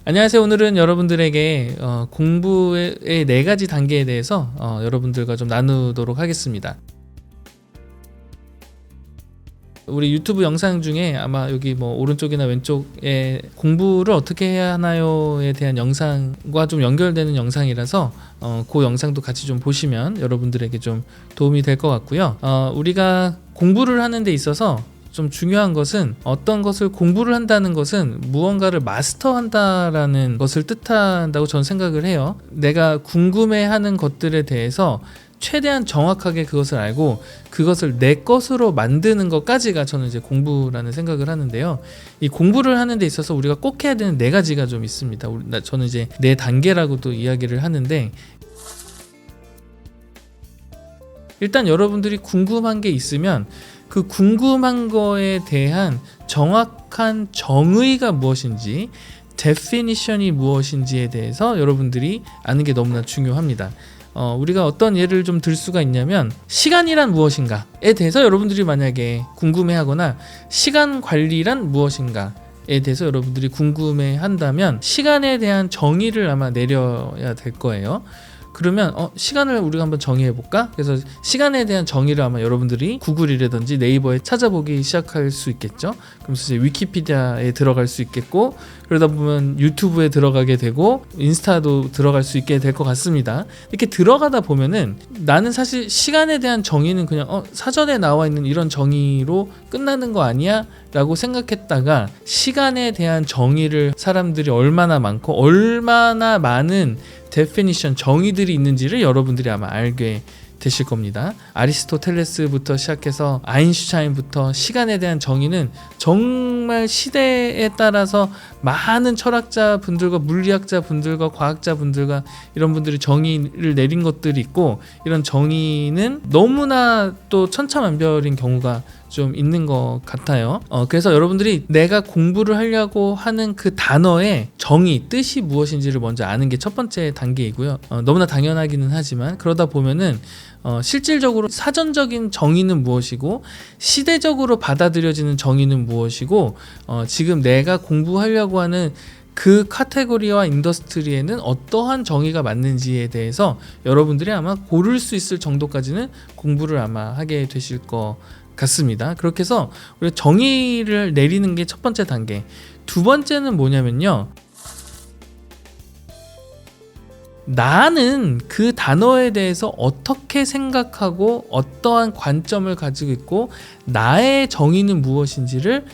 안녕하세요. 오늘은 여러분들에게 공부의 4가지 단계에 대해서 여러분들과 좀 나누도록 하겠습니다. 우리 유튜브 영상 중에 아마 여기 오른쪽이나 왼쪽에 공부를 어떻게 해야 하나요에 대한 영상과 좀 연결되는 영상이라서 그 영상도 같이 좀 보시면 여러분들에게 좀 도움이 될 것 같고요. 우리가 공부를 하는 데 있어서 좀 중요한 것은 어떤 것을 공부를 한다는 것은 무언가를 마스터한다라는 것을 뜻한다고 저는 생각을 해요. 내가 궁금해하는 것들에 대해서 최대한 정확하게 그것을 알고 그것을 내 것으로 만드는 것까지가 저는 이제 공부라는 생각을 하는데요. 이 공부를 하는 데 있어서 우리가 꼭 해야 되는 4가지가 좀 있습니다. 저는 이제 4단계라고도 이야기를 하는데, 일단 여러분들이 궁금한 게 있으면 그 궁금한 거에 대한 정확한 정의가 무엇인지, definition이 무엇인지에 대해서 여러분들이 아는 게 너무나 중요합니다. 우리가 어떤 예를 좀 들 수가 있냐면, 시간이란 무엇인가에 대해서 여러분들이 만약에 궁금해하거나 시간 관리란 무엇인가에 대해서 여러분들이 궁금해한다면 시간에 대한 정의를 아마 내려야 될 거예요. 그러면 시간을 우리가 한번 정의해 볼까? 그래서 시간에 대한 정의를 아마 여러분들이 구글이라든지 네이버에 찾아보기 시작할 수 있겠죠. 그러면서 이제 위키피디아에 들어갈 수 있겠고, 그러다 보면 유튜브에 들어가게 되고 인스타도 들어갈 수 있게 될 것 같습니다. 이렇게 들어가다 보면은 나는 사실 시간에 대한 정의는 그냥 사전에 나와 있는 이런 정의로 끝나는 거 아니야? 라고 생각했다가, 시간에 대한 정의를 사람들이 얼마나 많고 얼마나 많은 데피니션, 정의들이 있는지를 여러분들이 아마 알게 되실 겁니다. 아리스토텔레스부터 시작해서 아인슈타인부터 시간에 대한 정의는 정말 시대에 따라서 많은 철학자 분들과 물리학자 분들과 과학자 분들과 이런 분들이 정의를 내린 것들이 있고, 이런 정의는 너무나 또 천차만별인 경우가 좀 있는 것 같아요. 그래서 여러분들이 내가 공부를 하려고 하는 그 단어의 정의, 뜻이 무엇인지를 먼저 아는 게 첫 번째 단계이고요. 너무나 당연하기는 하지만, 그러다 보면은 실질적으로 사전적인 정의는 무엇이고 시대적으로 받아들여지는 정의는 무엇이고 지금 내가 공부하려고 하는 그 카테고리와 인더스트리에는 어떠한 정의가 맞는지에 대해서 여러분들이 아마 고를 수 있을 정도까지는 공부를 아마 하게 되실 것 같습니다. 그렇게 해서 우리가 정의를 내리는 게 첫 번째 단계. 두 번째는 뭐냐면요, 나는 그 단어에 대해서 어떻게 생각하고 어떠한 관점을 가지고 있고 나의 정의는 무엇인지를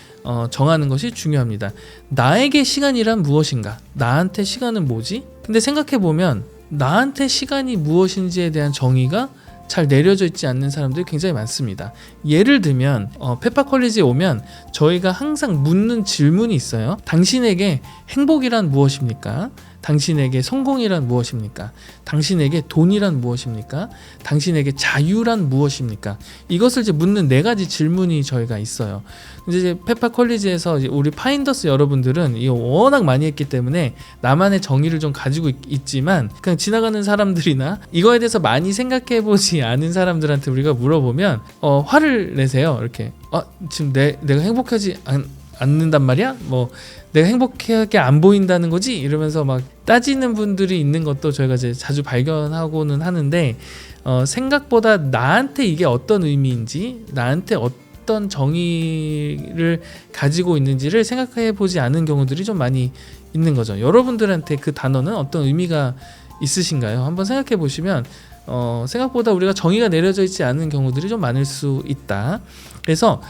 정하는 것이 중요합니다. 나에게 시간이란 무엇인가? 나한테 시간은 뭐지? 근데 생각해보면 나한테 시간이 무엇인지에 대한 정의가 잘 내려져 있지 않는 사람들이 굉장히 많습니다. 예를 들면 페파컬리지에 오면 저희가 항상 묻는 질문이 있어요. 당신에게 행복이란 무엇입니까? 당신에게 성공이란 무엇입니까? 당신에게 돈이란 무엇입니까? 당신에게 자유란 무엇입니까? 이것을 이제 묻는 4가지 질문이 저희가 있어요. 이제 페파컬리지에서 우리 파인더스 여러분들은 이거 워낙 많이 했기 때문에 나만의 정의를 좀 가지고 있지만, 그냥 지나가는 사람들이나 이거에 대해서 많이 생각해보지 않은 사람들한테 우리가 물어보면 화를 내세요. 이렇게 지금 내가 행복하지 않는단 말이야? 내가 행복하게 안 보인다는 거지? 이러면서 막 따지는 분들이 있는 것도 저희가 이제 자주 발견하고는 하는데, 생각보다 나한테 이게 어떤 의미인지, 나한테 어떤 정의를 가지고 있는지를 생각해 보지 않은 경우들이 좀 많이 있는 거죠. 여러분들한테 그 단어는 어떤 의미가 있으신가요? 한번 생각해 보시면 생각보다 우리가 정의가 내려져 있지 않은 경우들이 좀 많을 수 있다. 그래서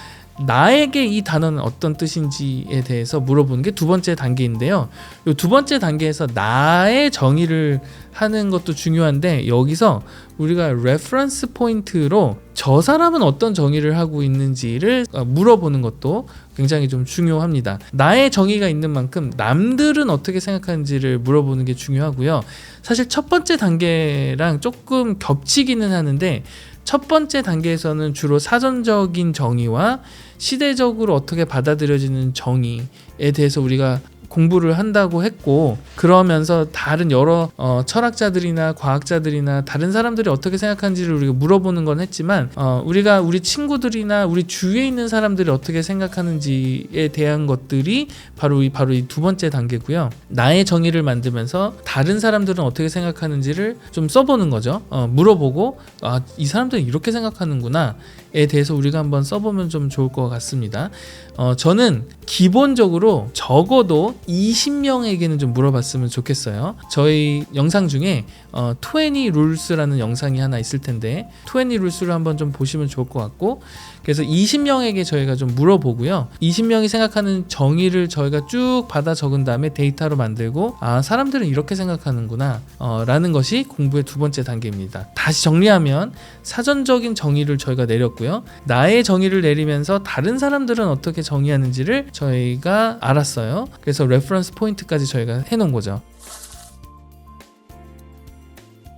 나에게 이 단어는 어떤 뜻인지에 대해서 물어보는 게 두 번째 단계인데요. 이 두 번째 단계에서 나의 정의를 하는 것도 중요한데, 여기서 우리가 레퍼런스 포인트로 저 사람은 어떤 정의를 하고 있는지를 물어보는 것도 굉장히 좀 중요합니다. 나의 정의가 있는 만큼 남들은 어떻게 생각하는지를 물어보는 게 중요하고요. 사실 첫 번째 단계랑 조금 겹치기는 하는데, 첫 번째 단계에서는 주로 사전적인 정의와 시대적으로 어떻게 받아들여지는 정의에 대해서 우리가 공부를 한다고 했고, 그러면서 다른 여러 철학자들이나 과학자들이나 다른 사람들이 어떻게 생각하는지를 우리가 물어보는 건 했지만, 우리가 우리 친구들이나 우리 주위에 있는 사람들이 어떻게 생각하는지에 대한 것들이 바로 이 두 번째 단계고요. 나의 정의를 만들면서 다른 사람들은 어떻게 생각하는지를 좀 써보는 거죠. 물어보고 이 사람들은 이렇게 생각하는구나에 대해서 우리가 한번 써보면 좀 좋을 것 같습니다. 저는 기본적으로 적어도 20명에게는 좀 물어봤으면 좋겠어요. 저희 영상 중에 20 룰스라는 영상이 하나 있을 텐데 20 룰스를 한번 좀 보시면 좋을 것 같고, 그래서 20명에게 저희가 좀 물어보고요. 20명이 생각하는 정의를 저희가 쭉 받아 적은 다음에 데이터로 만들고, 사람들은 이렇게 생각하는구나 라는 것이 공부의 두 번째 단계입니다. 다시 정리하면 사전적인 정의를 저희가 내렸고요. 나의 정의를 내리면서 다른 사람들은 어떻게 정의하는지를 저희가 알았어요. 그래서 레퍼런스 포인트까지 저희가 해놓은 거죠.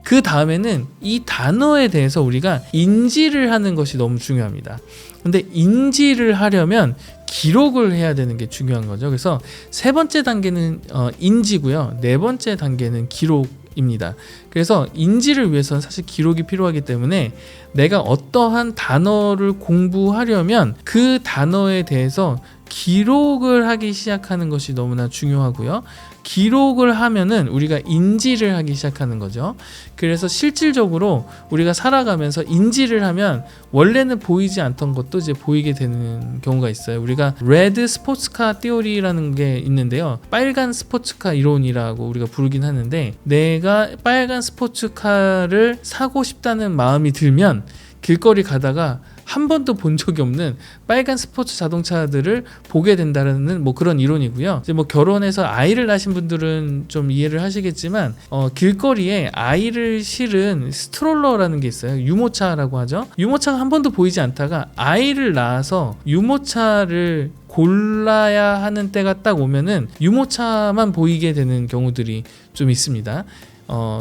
그 다음에는 이 단어에 대해서 우리가 인지를 하는 것이 너무 중요합니다. 근데 인지를 하려면 기록을 해야 되는 게 중요한 거죠. 그래서 세 번째 단계는 인지고요. 네 번째 단계는 기록입니다. 그래서 인지를 위해서는 사실 기록이 필요하기 때문에 내가 어떠한 단어를 공부하려면 그 단어에 대해서 기록을 하기 시작하는 것이 너무나 중요하고요. 기록을 하면은 우리가 인지를 하기 시작하는 거죠. 그래서 실질적으로 우리가 살아가면서 인지를 하면 원래는 보이지 않던 것도 이제 보이게 되는 경우가 있어요. 우리가 레드 스포츠카 티오리라는 게 있는데요. 빨간 스포츠카 이론이라고 우리가 부르긴 하는데, 내가 빨간 스포츠카를 사고 싶다는 마음이 들면 길거리 가다가 한 번도 본 적이 없는 빨간 스포츠 자동차들을 보게 된다는 뭐 그런 이론이고요. 이제 뭐 결혼해서 아이를 낳으신 분들은 좀 이해를 하시겠지만, 길거리에 아이를 실은 스트롤러라는 게 있어요. 유모차라고 하죠. 유모차가 한 번도 보이지 않다가 아이를 낳아서 유모차를 골라야 하는 때가 딱 오면은 유모차만 보이게 되는 경우들이 좀 있습니다.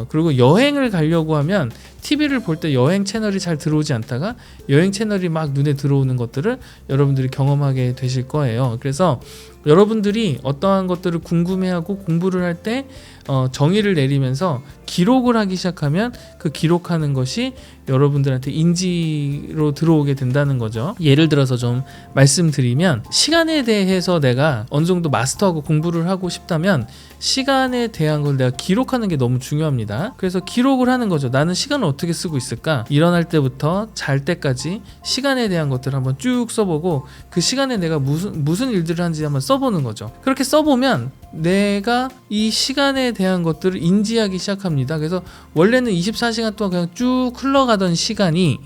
그리고 여행을 가려고 하면 TV를 볼 때 여행 채널이 잘 들어오지 않다가 여행 채널이 막 눈에 들어오는 것들을 여러분들이 경험하게 되실 거예요. 그래서 여러분들이 어떠한 것들을 궁금해하고 공부를 할 때 정의를 내리면서 기록을 하기 시작하면 그 기록하는 것이 여러분들한테 인지로 들어오게 된다는 거죠. 예를 들어서 좀 말씀드리면, 시간에 대해서 내가 어느 정도 마스터하고 공부를 하고 싶다면 시간에 대한 걸 내가 기록하는 게 너무 중요합니다. 그래서 기록을 하는 거죠. 나는 시간을 어떻게 쓰고 있을까? 일어날 때부터 잘 때까지 시간에 대한 것들을 한번 쭉 써보고, 그 시간에 내가 무슨 일들을 하는지 한번 써보는 거죠. 그렇게 써보면 내가 이 시간에 대한 것들을 인지하기 시작합니다. 그래서 원래는 24시간 동안 그냥 쭉 흘러가던 시간이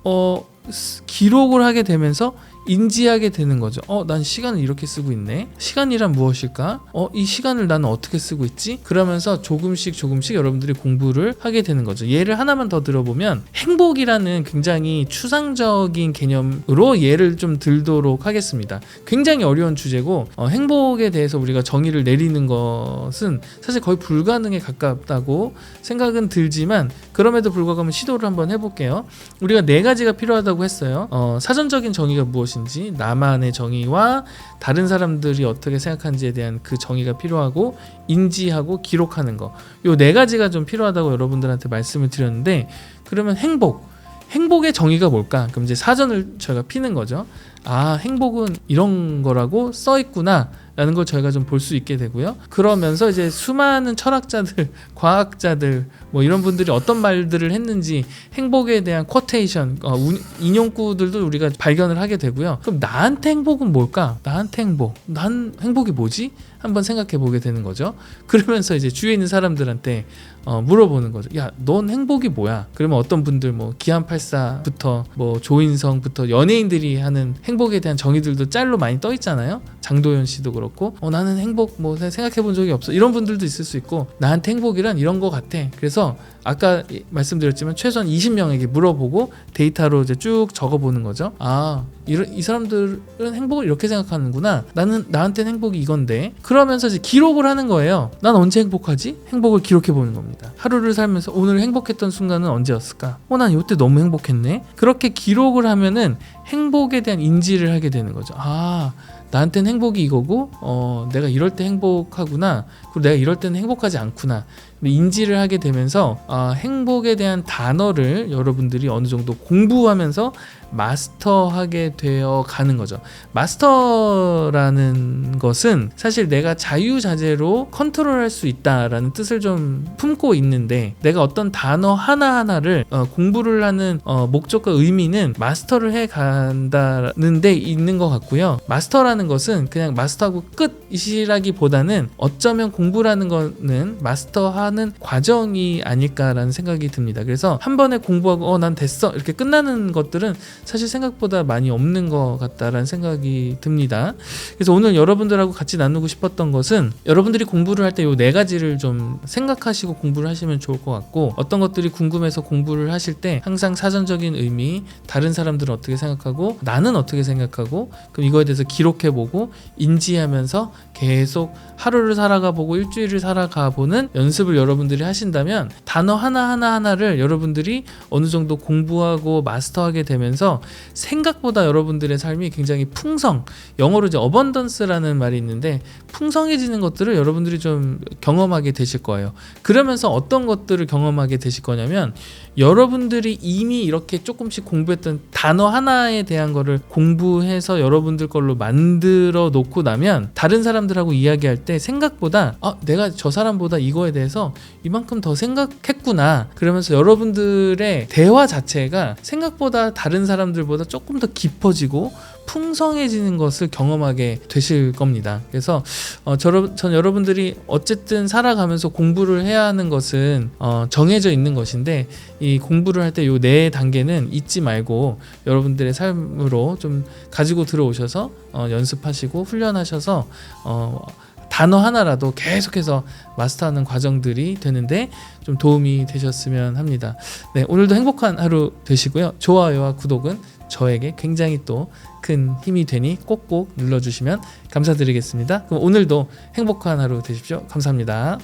기록을 하게 되면서 인지하게 되는 거죠. 난 시간을 이렇게 쓰고 있네. 시간이란 무엇일까? 이 시간을 나는 어떻게 쓰고 있지? 그러면서 조금씩 여러분들이 공부를 하게 되는 거죠. 예를 하나만 더 들어보면, 행복이라는 굉장히 추상적인 개념으로 예를 좀 들도록 하겠습니다. 굉장히 어려운 주제고, 행복에 대해서 우리가 정의를 내리는 것은 사실 거의 불가능에 가깝다고 생각은 들지만, 그럼에도 불구하고 한번 시도를 한번 해볼게요. 우리가 네 가지가 필요하다고 했어요. 사전적인 정의가 무엇인지, 나만의 정의와 다른 사람들이 어떻게 생각하는지에 대한 그 정의가 필요하고, 인지하고 기록하는 거, 요 네 가지가 좀 필요하다고 여러분들한테 말씀을 드렸는데, 그러면 행복의 정의가 뭘까? 그럼 이제 사전을 저희가 피는 거죠. 행복은 이런 거라고 써 있구나 라는 걸 저희가 좀 볼 수 있게 되고요. 그러면서 이제 수많은 철학자들, 과학자들 뭐 이런 분들이 어떤 말들을 했는지, 행복에 대한 쿼테이션, 인용구들도 우리가 발견을 하게 되고요. 그럼 나한테 행복은 뭘까? 난 행복이 뭐지? 한번 생각해 보게 되는 거죠. 그러면서 이제 주위에 있는 사람들한테 물어보는 거죠. 야, 넌 행복이 뭐야? 그러면 어떤 분들 뭐 기안84부터 뭐 조인성부터 연예인들이 하는 행복에 대한 정의들도 짤로 많이 떠 있잖아요. 장도연 씨도 그렇고, 나는 행복 뭐 생각해 본 적이 없어, 이런 분들도 있을 수 있고, 나한테 행복이란 이런 거 같아. 그래서 아까 말씀드렸지만 최소한 20명에게 물어보고 데이터로 이제 쭉 적어보는 거죠. 이 사람들은 행복을 이렇게 생각하는구나. 나한테는 행복이 이건데. 그러면서 이제 기록을 하는 거예요. 난 언제 행복하지? 행복을 기록해 보는 겁니다. 하루를 살면서 오늘 행복했던 순간은 언제였을까? 난 이때 너무 행복했네. 그렇게 기록을 하면은 행복에 대한 인지를 하게 되는 거죠. 나한테는 행복이 이거고 내가 이럴 때 행복하구나, 그리고 내가 이럴 때는 행복하지 않구나 인지를 하게 되면서 행복에 대한 단어를 여러분들이 어느 정도 공부하면서 마스터하게 되어 가는 거죠. 마스터라는 것은 사실 내가 자유자재로 컨트롤할 수 있다라는 뜻을 좀 품고 있는데, 내가 어떤 단어 하나하나를 공부를 하는 목적과 의미는 마스터를 해 간다는 데 있는 것 같고요. 마스터라는 것은 그냥 마스터하고 끝이라기보다는 어쩌면 공부라는 거는 마스터하는 과정이 아닐까라는 생각이 듭니다. 그래서 한 번에 공부하고 난 됐어 이렇게 끝나는 것들은 사실 생각보다 많이 없는 것 같다라는 생각이 듭니다. 그래서 오늘 여러분들하고 같이 나누고 싶었던 것은, 여러분들이 공부를 할 때 요 4가지를 좀 생각하시고 공부를 하시면 좋을 것 같고, 어떤 것들이 궁금해서 공부를 하실 때 항상 사전적인 의미, 다른 사람들은 어떻게 생각하고 나는 어떻게 생각하고, 그럼 이거에 대해서 기록해보고 인지하면서 계속 하루를 살아가 보고 일주일을 살아가 보는 연습을 여러분들이 하신다면, 단어 하나하나를 여러분들이 어느 정도 공부하고 마스터하게 되면서 생각보다 여러분들의 삶이 굉장히 영어로 이제 어번던스라는 말이 있는데, 풍성해지는 것들을 여러분들이 좀 경험하게 되실 거예요. 그러면서 어떤 것들을 경험하게 되실 거냐면, 여러분들이 이미 이렇게 조금씩 공부했던 단어 하나에 대한 거를 공부해서 여러분들 걸로 만들어 놓고 나면, 다른 사람들하고 이야기할 때 생각보다 내가 저 사람보다 이거에 대해서 이만큼 더 생각했구나, 그러면서 여러분들의 대화 자체가 생각보다 다른 사람들보다 조금 더 깊어지고 풍성해지는 것을 경험하게 되실 겁니다. 그래서 전 여러분들이 어쨌든 살아가면서 공부를 해야 하는 것은 정해져 있는 것인데, 이 공부를 할 때 요 4단계는 잊지 말고 여러분들의 삶으로 좀 가지고 들어오셔서 연습하시고 훈련하셔서 단어 하나라도 계속해서 마스터하는 과정들이 되는데 좀 도움이 되셨으면 합니다. 네, 오늘도 행복한 하루 되시고요. 좋아요와 구독은 저에게 굉장히 또 큰 힘이 되니 꼭꼭 눌러주시면 감사드리겠습니다. 그럼 오늘도 행복한 하루 되십시오. 감사합니다.